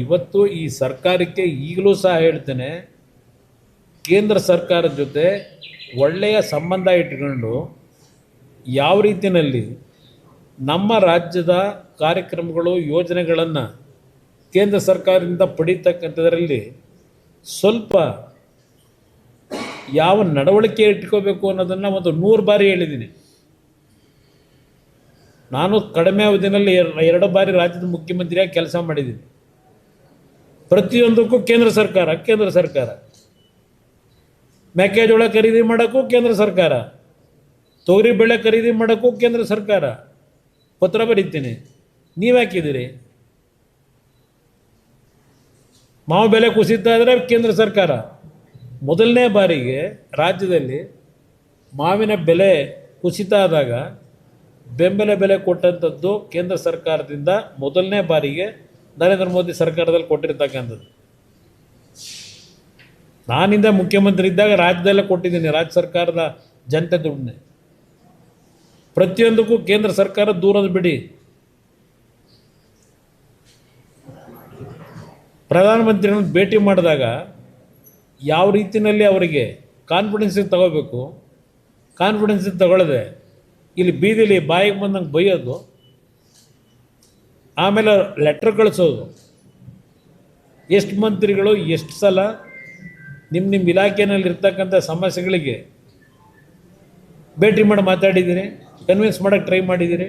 ಇವತ್ತು ಈ ಸರ್ಕಾರಕ್ಕೆ ಈಗಲೂ ಸಹ ಹೇಳ್ತೇನೆ, ಕೇಂದ್ರ ಸರ್ಕಾರದ ಜೊತೆ ಒಳ್ಳೆಯ ಸಂಬಂಧ ಇಟ್ಕೊಂಡು ಯಾವ ರೀತಿಯಲ್ಲಿ ನಮ್ಮ ರಾಜ್ಯದ ಕಾರ್ಯಕ್ರಮಗಳು ಯೋಜನೆಗಳನ್ನು ಕೇಂದ್ರ ಸರ್ಕಾರದಿಂದ ಪಡೀತಕ್ಕಂಥದ್ರಲ್ಲಿ ಸ್ವಲ್ಪ ಯಾವ ನಡವಳಿಕೆ ಇಟ್ಕೋಬೇಕು ಅನ್ನೋದನ್ನು ಒಂದು 100 ಬಾರಿ ಹೇಳಿದ್ದೀನಿ. ನಾನು ಕಡಿಮೆ ಅವಧಿನಲ್ಲಿ 2 ಬಾರಿ ರಾಜ್ಯದ ಮುಖ್ಯಮಂತ್ರಿಯಾಗಿ ಕೆಲಸ ಮಾಡಿದ್ದೀನಿ. ಪ್ರತಿಯೊಂದಕ್ಕೂ ಕೇಂದ್ರ ಸರ್ಕಾರ ಮೆಕ್ಕೆಜೋಳ ಖರೀದಿ ಮಾಡೋಕ್ಕೂ ಕೇಂದ್ರ ಸರ್ಕಾರ, ತೊಗರಿ ಬೆಳೆ ಖರೀದಿ ಮಾಡೋಕ್ಕೂ ಕೇಂದ್ರ ಸರ್ಕಾರ ಪತ್ರ ಬರೀತೀನಿ. ನೀವು ಹಾಕಿದ್ದೀರಿ. ಮಾವು ಬೆಲೆ ಕುಸಿತಾ ಇದ್ದರೆ ಕೇಂದ್ರ ಸರ್ಕಾರ ಮೊದಲನೇ ಬಾರಿಗೆ ರಾಜ್ಯದಲ್ಲಿ ಮಾವಿನ ಬೆಲೆ ಕುಸಿತ ಆದಾಗ ಬೆಂಬಲ ಬೆಲೆ ಕೊಟ್ಟಂಥದ್ದು ಕೇಂದ್ರ ಸರ್ಕಾರದಿಂದ ಮೊದಲನೇ ಬಾರಿಗೆ ನರೇಂದ್ರ ಮೋದಿ ಸರ್ಕಾರದಲ್ಲಿ ಕೊಟ್ಟಿರ್ತಕ್ಕಂಥದ್ದು. ನಾನಿಂದ ಮುಖ್ಯಮಂತ್ರಿ ಇದ್ದಾಗ ರಾಜ್ಯದಲ್ಲೇ ಕೊಟ್ಟಿದ್ದೀನಿ, ರಾಜ್ಯ ಸರ್ಕಾರದ ಜನತೆ ದುಡ್ಡನ್ನೇ. ಪ್ರತಿಯೊಂದಕ್ಕೂ ಕೇಂದ್ರ ಸರ್ಕಾರ ದೂರದ ಬಿಡಿ. ಪ್ರಧಾನಮಂತ್ರಿಗಳನ್ನು ಭೇಟಿ ಮಾಡಿದಾಗ ಯಾವ ರೀತಿಯಲ್ಲಿ ಅವರಿಗೆ ಕಾನ್ಫಿಡೆನ್ಸಿಗೆ ತಗೋಬೇಕು, ಕಾನ್ಫಿಡೆನ್ಸಿಗೆ ತಗೊಳ್ಳದೆ ಇಲ್ಲಿ ಬೀದಿಲಿ ಬಾಯಿಗೆ ಬಂದಂಗೆ ಬೈಯೋದು, ಆಮೇಲೆ ಲೆಟ್ರ್ ಕಳಿಸೋದು. ಎಷ್ಟು ಮಂತ್ರಿಗಳು ಎಷ್ಟು ಸಲ ನಿಮ್ಮ ಇಲಾಖೆಯಲ್ಲಿ ಇರ್ತಕ್ಕಂಥ ಸಮಸ್ಯೆಗಳಿಗೆ ಭೇಟಿ ಮಾಡಿ ಮಾತಾಡಿದ್ದೀರಿ, ಕನ್ವಿನ್ಸ್ ಮಾಡೋಕ್ಕೆ ಟ್ರೈ ಮಾಡಿದ್ದೀರಿ.